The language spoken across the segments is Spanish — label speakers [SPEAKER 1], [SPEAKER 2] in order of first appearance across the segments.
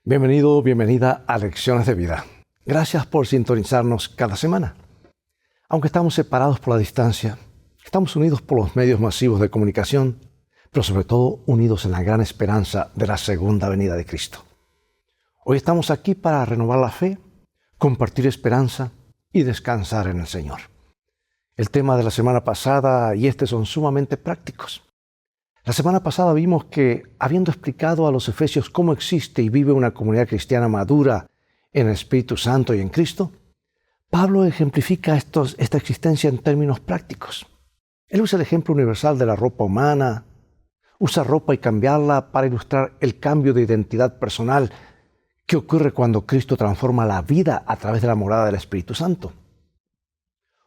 [SPEAKER 1] Bienvenido, bienvenida a Lecciones de Vida. Gracias por sintonizarnos cada semana. Aunque estamos separados por la distancia, estamos unidos por los medios masivos de comunicación, pero sobre todo unidos en la gran esperanza de la segunda venida de Cristo. Hoy estamos aquí para renovar la fe, compartir esperanza y descansar en el Señor. El tema de la semana pasada y este son sumamente prácticos. La semana pasada vimos que, habiendo explicado a los efesios cómo existe y vive una comunidad cristiana madura en el Espíritu Santo y en Cristo, Pablo ejemplifica esta existencia en términos prácticos. Él usa el ejemplo universal de la ropa humana, usa ropa y cambiarla para ilustrar el cambio de identidad personal que ocurre cuando Cristo transforma la vida a través de la morada del Espíritu Santo.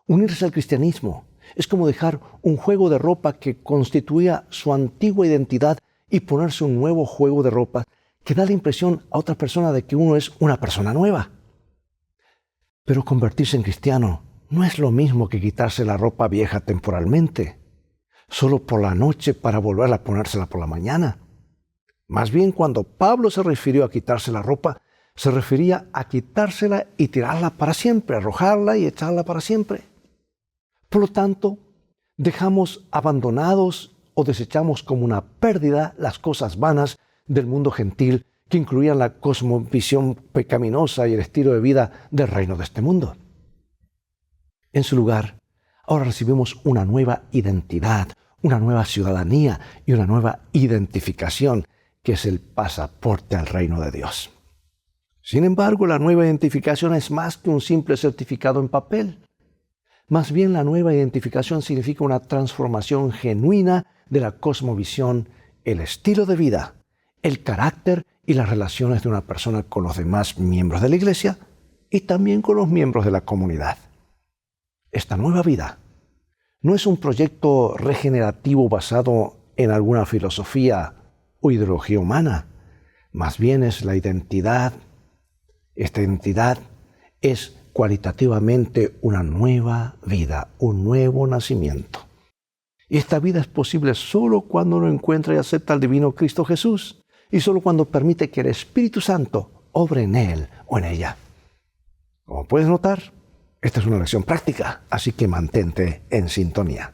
[SPEAKER 1] Unirse al cristianismo es como dejar un juego de ropa que constituía su antigua identidad y ponerse un nuevo juego de ropa que da la impresión a otra persona de que uno es una persona nueva. Pero convertirse en cristiano no es lo mismo que quitarse la ropa vieja temporalmente, solo por la noche para volver a ponérsela por la mañana. Más bien, cuando Pablo se refirió a quitarse la ropa, se refería a quitársela y tirarla para siempre, arrojarla y echarla para siempre. Por lo tanto, dejamos abandonados o desechamos como una pérdida las cosas vanas del mundo gentil que incluían la cosmovisión pecaminosa y el estilo de vida del reino de este mundo. En su lugar, ahora recibimos una nueva identidad, una nueva ciudadanía y una nueva identificación, que es el pasaporte al reino de Dios. Sin embargo, la nueva identificación es más que un simple certificado en papel. Más bien, la nueva identificación significa una transformación genuina de la cosmovisión, el estilo de vida, el carácter y las relaciones de una persona con los demás miembros de la iglesia y también con los miembros de la comunidad. Esta nueva vida no es un proyecto regenerativo basado en alguna filosofía o ideología humana. Más bien es la identidad. Esta identidad es cualitativamente una nueva vida, un nuevo nacimiento. Y esta vida es posible solo cuando uno encuentra y acepta al divino Cristo Jesús y solo cuando permite que el Espíritu Santo obre en él o en ella. Como puedes notar, esta es una lección práctica, así que mantente en sintonía.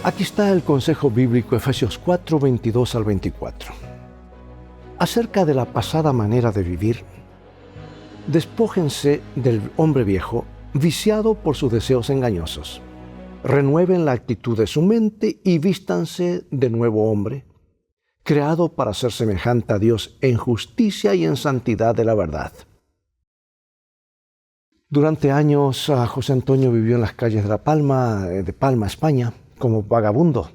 [SPEAKER 1] Aquí está el consejo bíblico, Efesios 4, 22 al 24. Acerca de la pasada manera de vivir, despójense del hombre viejo, viciado por sus deseos engañosos. Renueven la actitud de su mente y vístanse de nuevo hombre, creado para ser semejante a Dios en justicia y en santidad de la verdad. Durante años, José Antonio vivió en las calles de Palma, España, como vagabundo,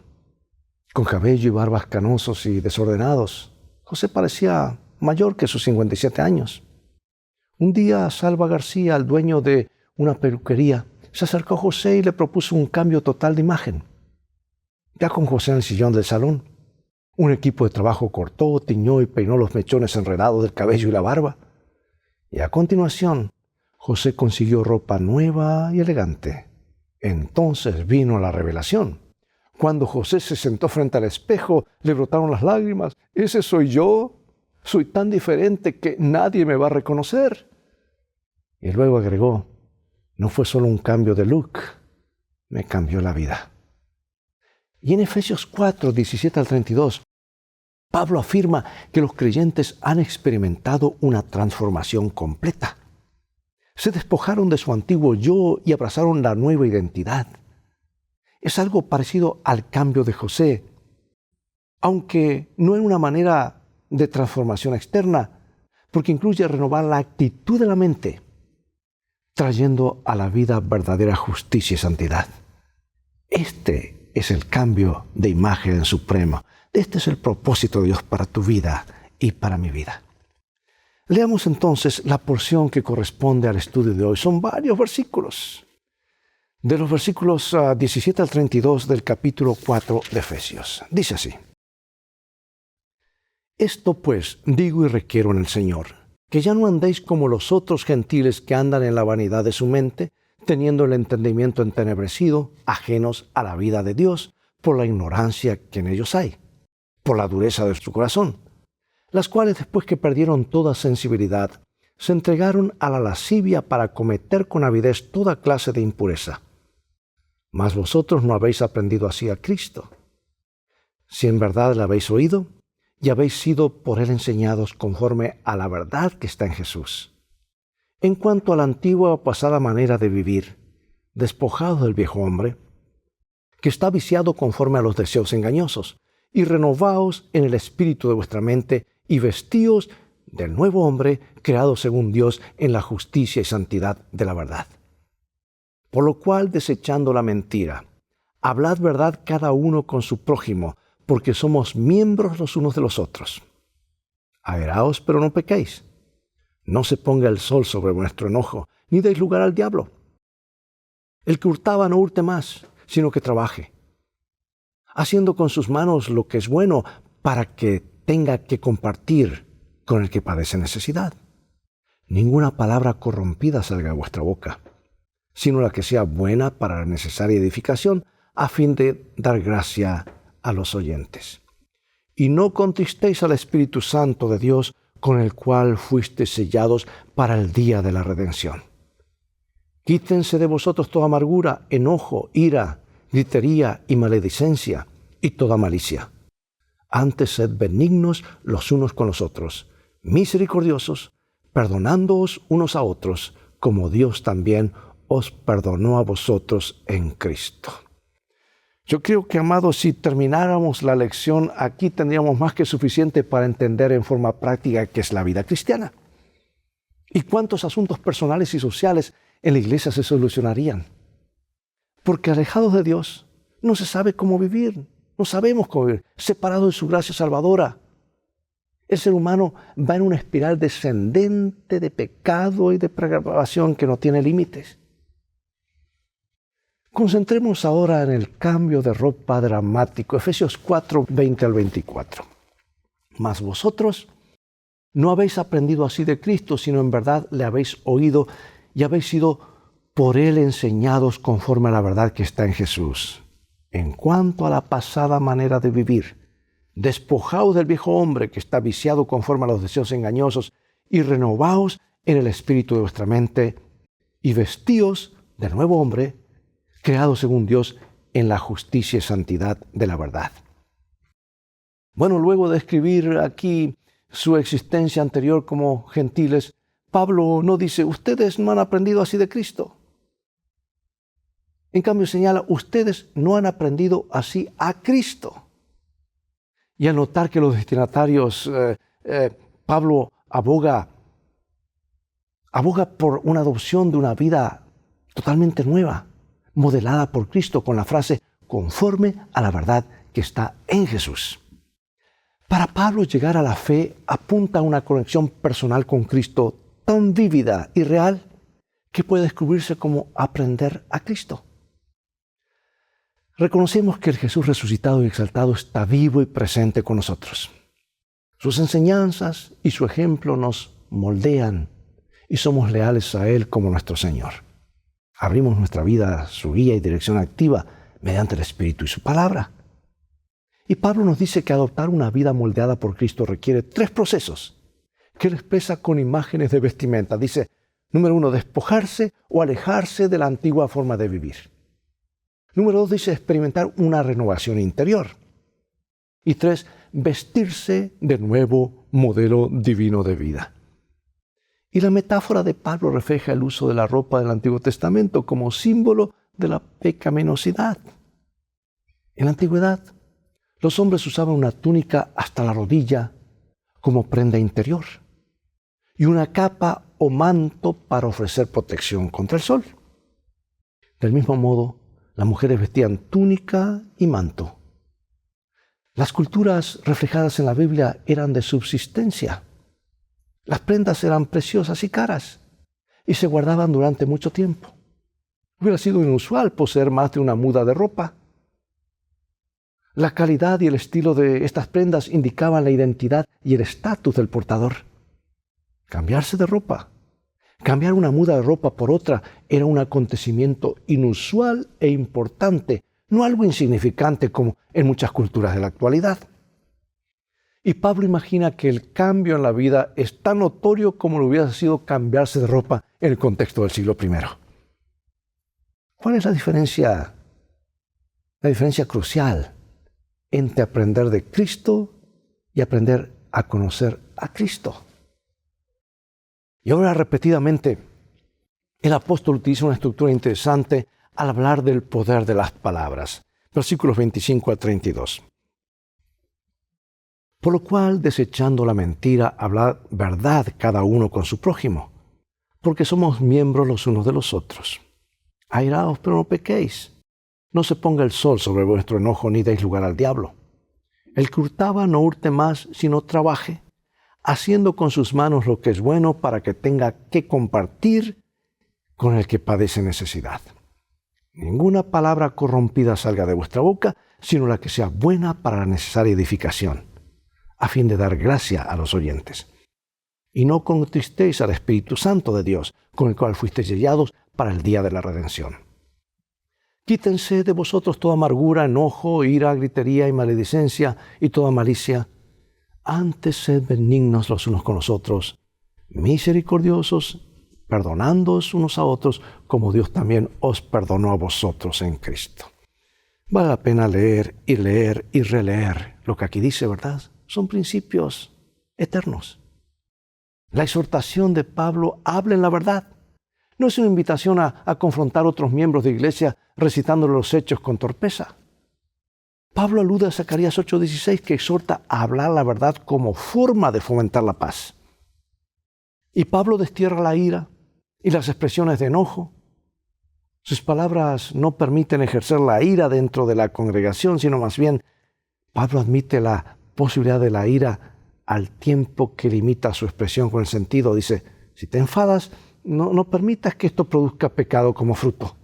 [SPEAKER 1] con cabello y barbas canosos y desordenados. José parecía mayor que sus 57 años. Un día, Salva García, el dueño de una peluquería, se acercó a José y le propuso un cambio total de imagen. Ya con José en el sillón del salón, un equipo de trabajo cortó, tiñó y peinó los mechones enredados del cabello y la barba. Y a continuación, José consiguió ropa nueva y elegante. Entonces vino la revelación. Cuando José se sentó frente al espejo, le brotaron las lágrimas. ¿Ese soy yo? Soy tan diferente que nadie me va a reconocer. Y luego agregó, no fue solo un cambio de look, me cambió la vida. Y en Efesios 4, 17 al 32, Pablo afirma que los creyentes han experimentado una transformación completa. Se despojaron de su antiguo yo y abrazaron la nueva identidad. Es algo parecido al cambio de José, aunque no en una manera de transformación externa, porque incluye renovar la actitud de la mente, trayendo a la vida verdadera justicia y santidad. Este es el cambio de imagen supremo. Este es el propósito de Dios para tu vida y para mi vida. Leamos entonces la porción que corresponde al estudio de hoy. Son varios versículos. De los versículos 17 al 32 del capítulo 4 de Efesios. Dice así. Esto pues digo y requiero en el Señor, que ya no andéis como los otros gentiles que andan en la vanidad de su mente, teniendo el entendimiento entenebrecido, ajenos a la vida de Dios, por la ignorancia que en ellos hay, por la dureza de su corazón, las cuales después que perdieron toda sensibilidad, se entregaron a la lascivia para cometer con avidez toda clase de impureza. Mas vosotros no habéis aprendido así a Cristo. Si en verdad le habéis oído, y habéis sido por él enseñados conforme a la verdad que está en Jesús. En cuanto a la antigua o pasada manera de vivir, despojados del viejo hombre, que está viciado conforme a los deseos engañosos, y renovaos en el espíritu de vuestra mente, y vestíos del nuevo hombre, creado según Dios en la justicia y santidad de la verdad. Por lo cual, desechando la mentira, hablad verdad cada uno con su prójimo, porque somos miembros los unos de los otros. Airaos, pero no pequéis. No se ponga el sol sobre vuestro enojo, ni deis lugar al diablo. El que hurtaba no hurte más, sino que trabaje, haciendo con sus manos lo que es bueno, para que tenga que compartir con el que padece necesidad. Ninguna palabra corrompida salga de vuestra boca, sino la que sea buena para la necesaria edificación, a fin de dar gracia a los oyentes. Y no contristéis al Espíritu Santo de Dios, con el cual fuisteis sellados para el día de la redención. Quítense de vosotros toda amargura, enojo, ira, gritería y maledicencia, y toda malicia. Antes sed benignos los unos con los otros, misericordiosos, perdonándoos unos a otros, como Dios también os perdonó a vosotros en Cristo. Yo creo que, amados, si termináramos la lección aquí, tendríamos más que suficiente para entender en forma práctica qué es la vida cristiana. Y cuántos asuntos personales y sociales en la iglesia se solucionarían. Porque alejados de Dios, no se sabe cómo vivir, no sabemos cómo vivir, separados de su gracia salvadora. El ser humano va en una espiral descendente de pecado y de depravación que no tiene límites. Concentrémonos ahora en el cambio de ropa dramático. Efesios 4, 20 al 24. Mas vosotros no habéis aprendido así de Cristo, sino en verdad le habéis oído y habéis sido por él enseñados conforme a la verdad que está en Jesús. En cuanto a la pasada manera de vivir, despojaos del viejo hombre que está viciado conforme a los deseos engañosos y renovaos en el espíritu de vuestra mente y vestíos del nuevo hombre, creado según Dios en la justicia y santidad de la verdad. Bueno, luego de escribir aquí su existencia anterior como gentiles, Pablo no dice, ustedes no han aprendido así de Cristo. En cambio señala, ustedes no han aprendido así a Cristo. Y al notar que los destinatarios, Pablo aboga por una adopción de una vida totalmente nueva, modelada por Cristo con la frase conforme a la verdad que está en Jesús. Para Pablo, llegar a la fe apunta a una conexión personal con Cristo tan vívida y real que puede descubrirse como aprender a Cristo. Reconocemos que el Jesús resucitado y exaltado está vivo y presente con nosotros. Sus enseñanzas y su ejemplo nos moldean y somos leales a Él como nuestro Señor. Abrimos nuestra vida a su guía y dirección activa mediante el Espíritu y su palabra. Y Pablo nos dice que adoptar una vida moldeada por Cristo requiere 3 procesos que él expresa con imágenes de vestimenta. Dice, número 1, despojarse o alejarse de la antigua forma de vivir. Número 2, dice experimentar una renovación interior. Y 3, vestirse de nuevo modelo divino de vida. Y la metáfora de Pablo refleja el uso de la ropa del Antiguo Testamento como símbolo de la pecaminosidad. En la antigüedad, los hombres usaban una túnica hasta la rodilla como prenda interior y una capa o manto para ofrecer protección contra el sol. Del mismo modo, las mujeres vestían túnica y manto. Las culturas reflejadas en la Biblia eran de subsistencia. Las prendas eran preciosas y caras y se guardaban durante mucho tiempo. Hubiera sido inusual poseer más de una muda de ropa. La calidad y el estilo de estas prendas indicaban la identidad y el estatus del portador. Cambiarse de ropa, cambiar una muda de ropa por otra, era un acontecimiento inusual e importante, no algo insignificante como en muchas culturas de la actualidad. Y Pablo imagina que el cambio en la vida es tan notorio como lo hubiera sido cambiarse de ropa en el contexto del siglo I. ¿Cuál es la diferencia? La diferencia crucial entre aprender de Cristo y aprender a conocer a Cristo. Y ahora repetidamente, el apóstol utiliza una estructura interesante al hablar del poder de las palabras. Versículos 25 al 32. Por lo cual, desechando la mentira, hablad verdad cada uno con su prójimo, porque somos miembros los unos de los otros. Airaos, pero no pequéis. No se ponga el sol sobre vuestro enojo, ni deis lugar al diablo. El que hurtaba no hurte más, sino trabaje, haciendo con sus manos lo que es bueno para que tenga que compartir con el que padece necesidad. Ninguna palabra corrompida salga de vuestra boca, sino la que sea buena para la necesaria edificación, a fin de dar gracia a los oyentes. Y no contristéis al Espíritu Santo de Dios, con el cual fuisteis sellados para el día de la redención. Quítense de vosotros toda amargura, enojo, ira, gritería y maledicencia y toda malicia. Antes sed benignos los unos con los otros, misericordiosos, perdonándoos unos a otros, como Dios también os perdonó a vosotros en Cristo. Vale la pena leer y releer lo que aquí dice, ¿verdad? Son principios eternos. La exhortación de Pablo, hablen la verdad. No es una invitación a confrontar a otros miembros de iglesia recitándole los hechos con torpeza. Pablo alude a Zacarías 8:16 que exhorta a hablar la verdad como forma de fomentar la paz. Y Pablo destierra la ira y las expresiones de enojo. Sus palabras no permiten ejercer la ira dentro de la congregación, sino más bien Pablo admite la posibilidad de la ira al tiempo que limita su expresión con el sentido. Dice, si te enfadas, no permitas que esto produzca pecado como fruto.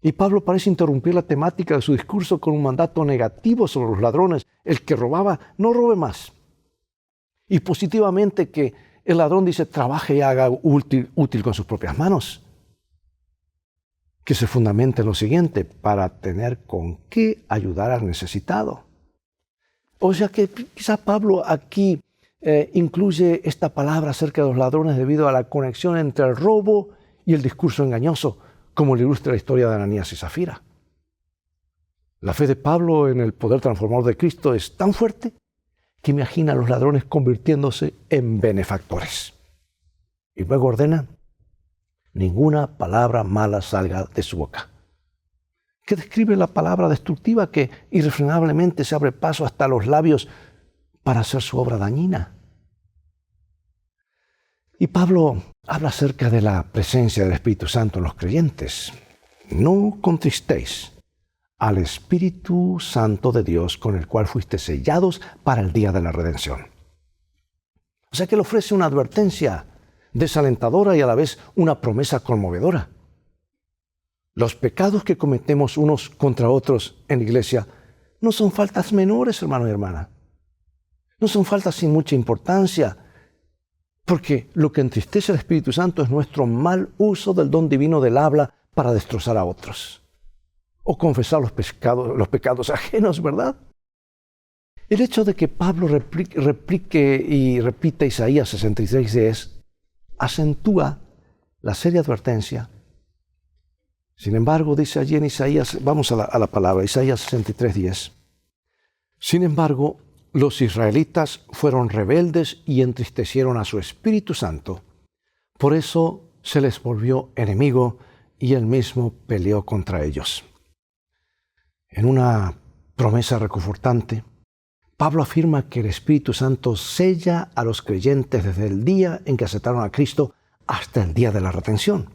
[SPEAKER 1] Y Pablo parece interrumpir la temática de su discurso con un mandato negativo sobre los ladrones. El que robaba, no robe más. Y positivamente que el ladrón dice, trabaje y haga útil con sus propias manos. Que se fundamente en lo siguiente, para tener con qué ayudar al necesitado. O sea que quizá Pablo aquí incluye esta palabra acerca de los ladrones debido a la conexión entre el robo y el discurso engañoso, como le ilustra la historia de Ananías y Zafira. La fe de Pablo en el poder transformador de Cristo es tan fuerte que imagina a los ladrones convirtiéndose en benefactores. Y luego ordena, ninguna palabra mala salga de su boca. Que describe la palabra destructiva que irrefrenablemente se abre paso hasta los labios para hacer su obra dañina. Y Pablo habla acerca de la presencia del Espíritu Santo en los creyentes. No contristéis al Espíritu Santo de Dios con el cual fuiste sellados para el día de la redención. O sea que le ofrece una advertencia desalentadora y a la vez una promesa conmovedora. Los pecados que cometemos unos contra otros en la iglesia no son faltas menores, hermano y hermana. No son faltas sin mucha importancia, porque lo que entristece al Espíritu Santo es nuestro mal uso del don divino del habla para destrozar a otros. O confesar los pecados ajenos, ¿verdad? El hecho de que Pablo replique y repita Isaías 63:10 acentúa la seria advertencia. Sin embargo, dice allí en Isaías, vamos a la palabra, Isaías 63:10. Sin embargo, los israelitas fueron rebeldes y entristecieron a su Espíritu Santo. Por eso se les volvió enemigo y él mismo peleó contra ellos. En una promesa reconfortante, Pablo afirma que el Espíritu Santo sella a los creyentes desde el día en que aceptaron a Cristo hasta el día de la redención.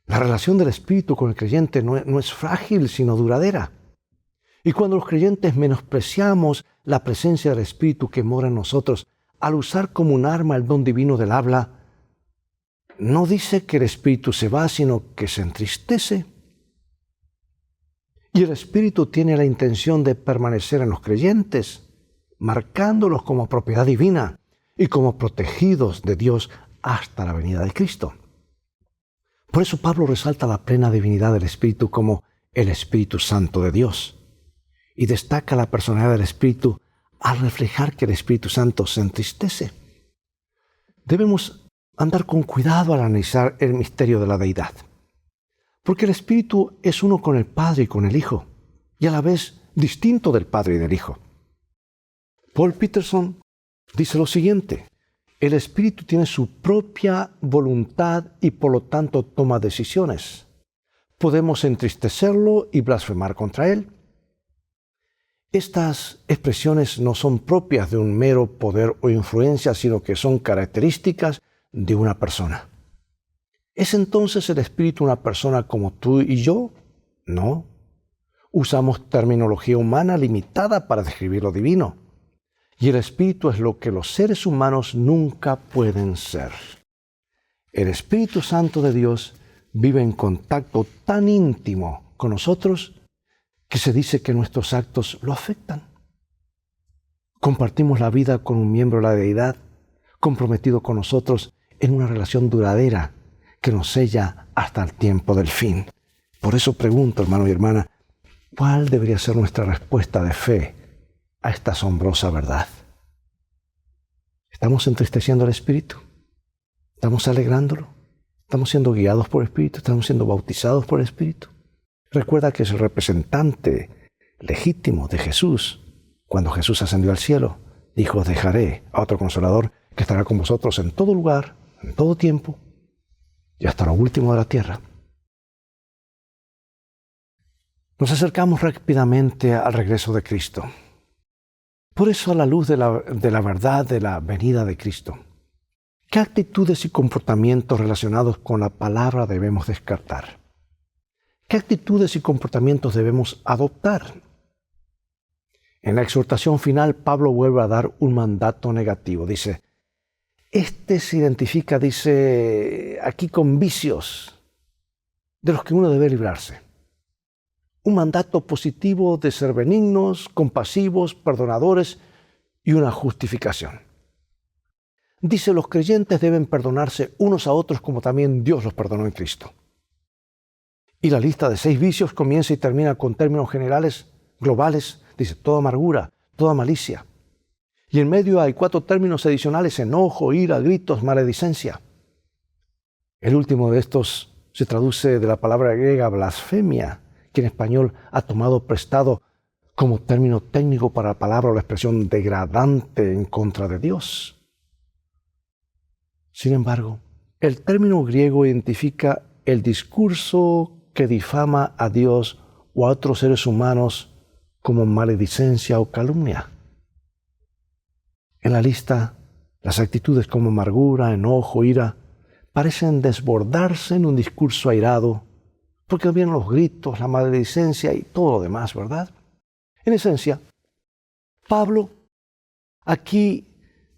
[SPEAKER 1] La relación del Espíritu con el creyente no es frágil, sino duradera. Y cuando los creyentes menospreciamos la presencia del Espíritu que mora en nosotros, al usar como un arma el don divino del habla, no dice que el Espíritu se va, sino que se entristece. Y el Espíritu tiene la intención de permanecer en los creyentes, marcándolos como propiedad divina y como protegidos de Dios hasta la venida de Cristo. Por eso Pablo resalta la plena divinidad del Espíritu como el Espíritu Santo de Dios y destaca la personalidad del Espíritu al reflejar que el Espíritu Santo se entristece. Debemos andar con cuidado al analizar el misterio de la deidad, porque el Espíritu es uno con el Padre y con el Hijo, y a la vez distinto del Padre y del Hijo. Paul Peterson dice lo siguiente: el Espíritu tiene su propia voluntad y por lo tanto toma decisiones. Podemos entristecerlo y blasfemar contra él. Estas expresiones no son propias de un mero poder o influencia, sino que son características de una persona. ¿Es entonces el Espíritu una persona como tú y yo? No. Usamos terminología humana limitada para describir lo divino. Y el Espíritu es lo que los seres humanos nunca pueden ser. El Espíritu Santo de Dios vive en contacto tan íntimo con nosotros que se dice que nuestros actos lo afectan. Compartimos la vida con un miembro de la deidad, comprometido con nosotros en una relación duradera que nos sella hasta el tiempo del fin. Por eso pregunto, hermano y hermana, ¿cuál debería ser nuestra respuesta de fe a esta asombrosa verdad? ¿Estamos entristeciendo al Espíritu? ¿Estamos alegrándolo? ¿Estamos siendo guiados por el Espíritu? ¿Estamos siendo bautizados por el Espíritu? Recuerda que es el representante legítimo de Jesús. Cuando Jesús ascendió al cielo, dijo: dejaré a otro Consolador que estará con vosotros en todo lugar, en todo tiempo y hasta lo último de la tierra. Nos acercamos rápidamente al regreso de Cristo. Por eso, a la luz de la verdad de la venida de Cristo, ¿qué actitudes y comportamientos relacionados con la palabra debemos descartar? ¿Qué actitudes y comportamientos debemos adoptar? En la exhortación final, Pablo vuelve a dar un mandato negativo. Dice, se identifica, dice, aquí con vicios de los que uno debe librarse. Un mandato positivo de ser benignos, compasivos, perdonadores y una justificación. Dice, los creyentes deben perdonarse unos a otros como también Dios los perdonó en Cristo. Y la lista de 6 vicios comienza y termina con términos generales, globales. Dice, toda amargura, toda malicia. Y en medio hay 4 términos adicionales: enojo, ira, gritos, maledicencia. El último de estos se traduce de la palabra griega blasfemia, que en español ha tomado prestado como término técnico para la palabra o la expresión degradante en contra de Dios. Sin embargo, el término griego identifica el discurso que difama a Dios o a otros seres humanos como maledicencia o calumnia. En la lista, las actitudes como amargura, enojo, ira, parecen desbordarse en un discurso airado, porque vienen los gritos, la maledicencia y todo lo demás, ¿verdad? En esencia, Pablo aquí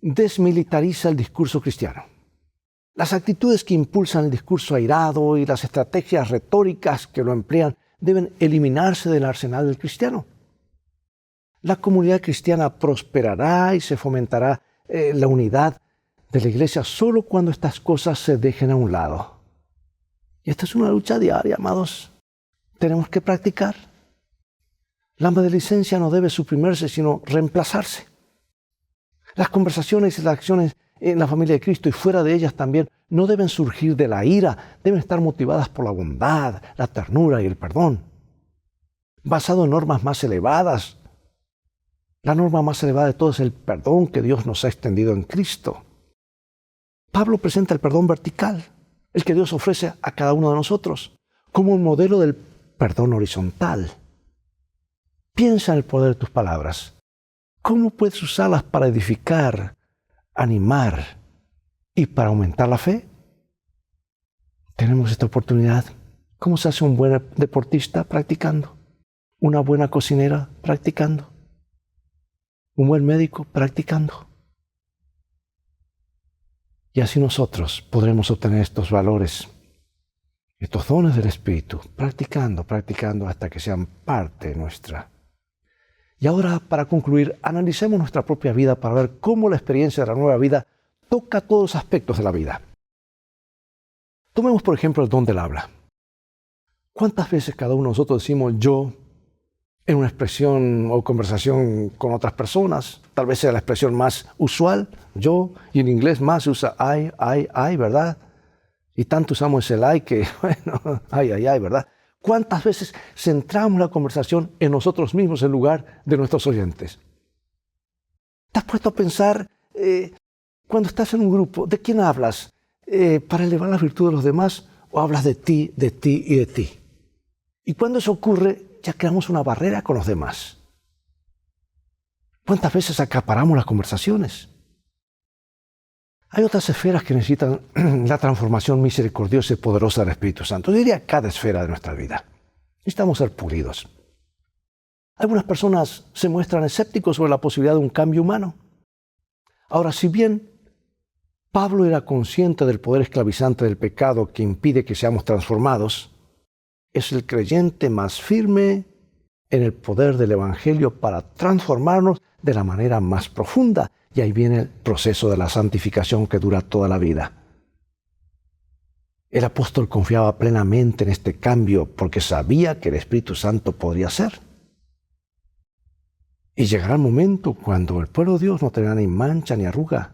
[SPEAKER 1] desmilitariza el discurso cristiano. Las actitudes que impulsan el discurso airado y las estrategias retóricas que lo emplean deben eliminarse del arsenal del cristiano. La comunidad cristiana prosperará y se fomentará la unidad de la iglesia solo cuando estas cosas se dejen a un lado. Y esta es una lucha diaria, amados. Tenemos que practicar. La maledicencia no debe suprimirse, sino reemplazarse. Las conversaciones y las acciones en la familia de Cristo y fuera de ellas también no deben surgir de la ira, deben estar motivadas por la bondad, la ternura y el perdón. Basado en normas más elevadas. La norma más elevada de todo es el perdón que Dios nos ha extendido en Cristo. Pablo presenta el perdón vertical, el que Dios ofrece a cada uno de nosotros, como un modelo del perdón horizontal. Piensa en el poder de tus palabras. ¿Cómo puedes usarlas para edificar, animar y para aumentar la fe? Tenemos esta oportunidad. ¿Cómo se hace un buen deportista? Practicando. Una buena cocinera? Practicando. Un buen médico, practicando. Y así nosotros podremos obtener estos valores estos dones del Espíritu, practicando hasta que sean parte nuestra. Y ahora, para concluir, analicemos nuestra propia vida para ver cómo la experiencia de la nueva vida toca todos los aspectos de la vida. Tomemos, por ejemplo, el don del habla. ¿Cuántas veces cada uno de nosotros decimos yo en una expresión o conversación con otras personas? Tal vez sea la expresión más usual, yo, y en inglés más se usa I, ¿verdad? Y tanto usamos ese I que, bueno, ay, ¿verdad? ¿Cuántas veces centramos la conversación en nosotros mismos en lugar de nuestros oyentes? ¿Te has puesto a pensar, cuando estás en un grupo, de quién hablas? ¿Para elevar la virtud de los demás o hablas de ti y de ti? Y cuando eso ocurre, ya creamos una barrera con los demás. ¿Cuántas veces acaparamos las conversaciones? Hay otras esferas que necesitan la transformación misericordiosa y poderosa del Espíritu Santo. Yo diría cada esfera de nuestra vida. Necesitamos ser pulidos. Algunas personas se muestran escépticos sobre la posibilidad de un cambio humano. Ahora, si bien Pablo era consciente del poder esclavizante del pecado que impide que seamos transformados, es el creyente más firme en el poder del Evangelio para transformarnos de la manera más profunda. Y ahí viene el proceso de la santificación que dura toda la vida. El apóstol confiaba plenamente en este cambio porque sabía que el Espíritu Santo podría hacer. Y llegará el momento cuando el pueblo de Dios no tendrá ni mancha ni arruga.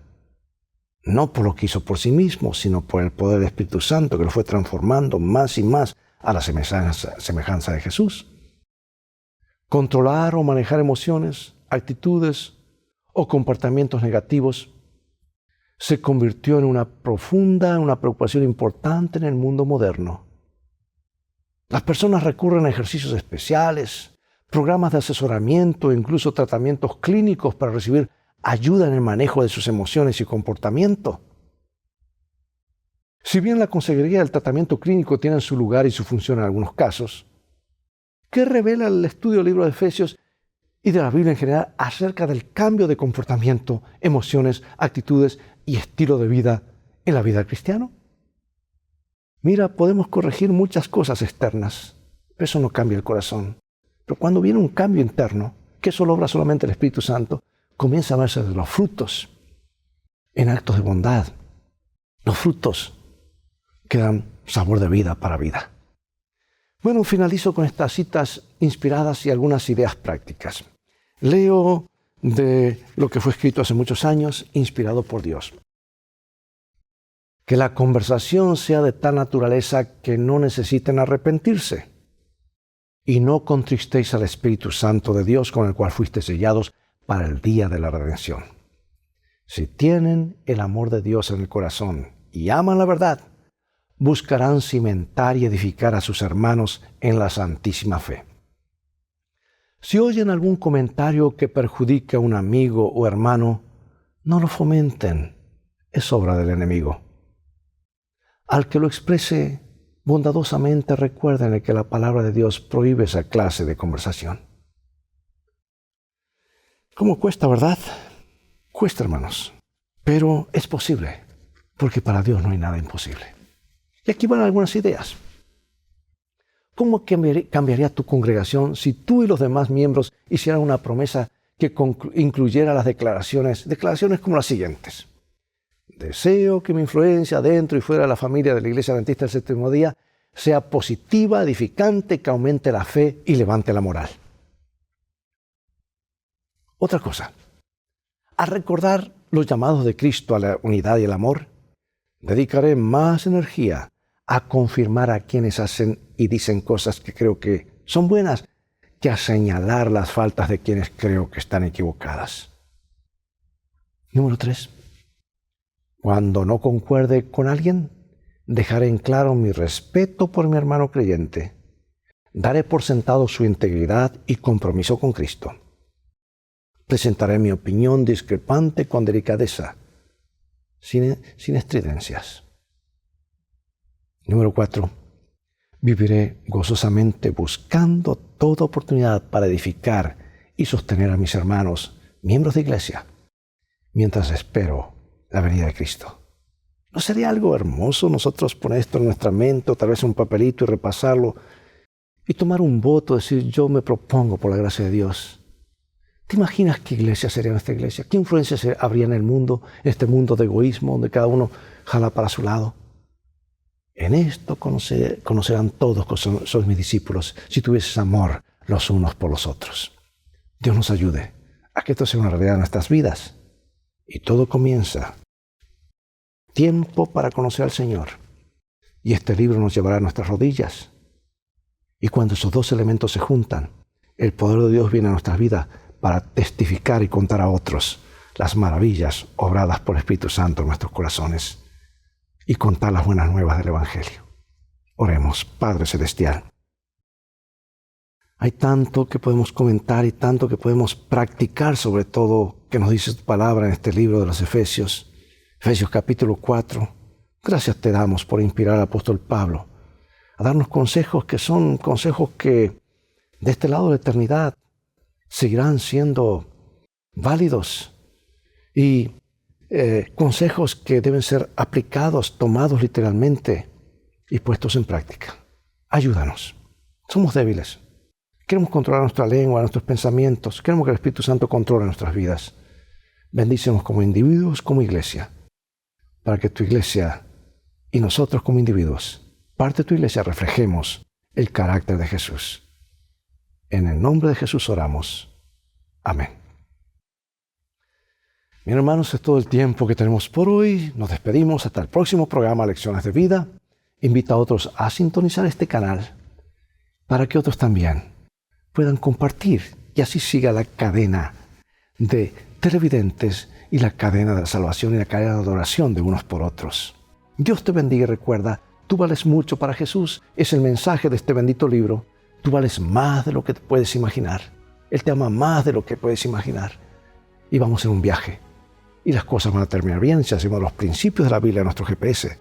[SPEAKER 1] No por lo que hizo por sí mismo, sino por el poder del Espíritu Santo que lo fue transformando más y más a la semejanza de Jesús. Controlar o manejar emociones, actitudes o comportamientos negativos se convirtió en una preocupación importante en el mundo moderno. Las personas recurren a ejercicios especiales, programas de asesoramiento e incluso tratamientos clínicos para recibir ayuda en el manejo de sus emociones y comportamiento. Si bien la consejería del tratamiento clínico tiene su lugar y su función en algunos casos, ¿qué revela el estudio del libro de Efesios y de la Biblia en general acerca del cambio de comportamiento, emociones, actitudes y estilo de vida en la vida del cristiano? Mira, podemos corregir muchas cosas externas, pero eso no cambia el corazón. Pero cuando viene un cambio interno, que eso lo obra solamente el Espíritu Santo, comienza a verse los frutos en actos de bondad, los frutos que dan sabor de vida para vida. Bueno, finalizo con estas citas inspiradas y algunas ideas prácticas. Leo de lo que fue escrito hace muchos años, inspirado por Dios. Que la conversación sea de tal naturaleza que no necesiten arrepentirse. Y no contristéis al Espíritu Santo de Dios con el cual fuisteis sellados para el día de la redención. Si tienen el amor de Dios en el corazón y aman la verdad, buscarán cimentar y edificar a sus hermanos en la santísima fe. Si oyen algún comentario que perjudique a un amigo o hermano, no lo fomenten, es obra del enemigo. Al que lo exprese bondadosamente, recuérdenle que la palabra de Dios prohíbe esa clase de conversación. ¿Cómo cuesta, verdad? Cuesta, hermanos, pero es posible, porque para Dios no hay nada imposible. Y aquí van algunas ideas. ¿Cómo cambiaría tu congregación si tú y los demás miembros hicieran una promesa que incluyera las declaraciones como las siguientes? Deseo que mi influencia dentro y fuera de la familia de la Iglesia Adventista del Séptimo Día sea positiva, edificante, que aumente la fe y levante la moral. Otra cosa, al recordar los llamados de Cristo a la unidad y el amor, dedicaré más energía a confirmar a quienes hacen y dicen cosas que creo que son buenas, que a señalar las faltas de quienes creo que están equivocadas. Número 3. Cuando no concuerde con alguien, dejaré en claro mi respeto por mi hermano creyente. Daré por sentado su integridad y compromiso con Cristo. Presentaré mi opinión discrepante con delicadeza, sin estridencias. Número 4. Viviré gozosamente buscando toda oportunidad para edificar y sostener a mis hermanos, miembros de iglesia, mientras espero la venida de Cristo. ¿No sería algo hermoso nosotros poner esto en nuestra mente o tal vez en un papelito y repasarlo y tomar un voto, decir yo me propongo por la gracia de Dios? ¿Te imaginas qué iglesia sería nuestra iglesia? ¿Qué influencia habría en el mundo, en este mundo de egoísmo donde cada uno jala para su lado? En esto conocerán todos que son mis discípulos si tuvieses amor los unos por los otros. Dios nos ayude a que esto sea una realidad en nuestras vidas. Y todo comienza. Tiempo para conocer al Señor. Y este libro nos llevará a nuestras rodillas. Y cuando esos dos elementos se juntan, el poder de Dios viene a nuestras vidas para testificar y contar a otros las maravillas obradas por el Espíritu Santo en nuestros corazones y contar las buenas nuevas del Evangelio. Oremos, Padre Celestial. Hay tanto que podemos comentar y tanto que podemos practicar sobre todo que nos dice tu palabra en este libro de los Efesios. Efesios capítulo 4. Gracias te damos por inspirar al apóstol Pablo a darnos consejos que son consejos que de este lado de la eternidad seguirán siendo válidos y consejos que deben ser aplicados, tomados literalmente y puestos en práctica. Ayúdanos. Somos débiles. Queremos controlar nuestra lengua, nuestros pensamientos. Queremos que el Espíritu Santo controle nuestras vidas. Bendícenos como individuos, como iglesia, para que tu iglesia y nosotros como individuos, parte de tu iglesia, reflejemos el carácter de Jesús. En el nombre de Jesús oramos. Amén. Bien, hermanos, es todo el tiempo que tenemos por hoy. Nos despedimos hasta el próximo programa Lecciones de Vida. Invita a otros a sintonizar este canal para que otros también puedan compartir y así siga la cadena de televidentes y la cadena de la salvación y la cadena de adoración de unos por otros. Dios te bendiga y recuerda, tú vales mucho para Jesús. Es el mensaje de este bendito libro. Tú vales más de lo que te puedes imaginar. Él te ama más de lo que puedes imaginar. Y vamos en un viaje. Y las cosas van a terminar bien si hacemos los principios de la Biblia en nuestro GPS.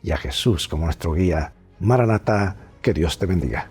[SPEAKER 1] Y a Jesús como nuestro guía. Maranatá, que Dios te bendiga.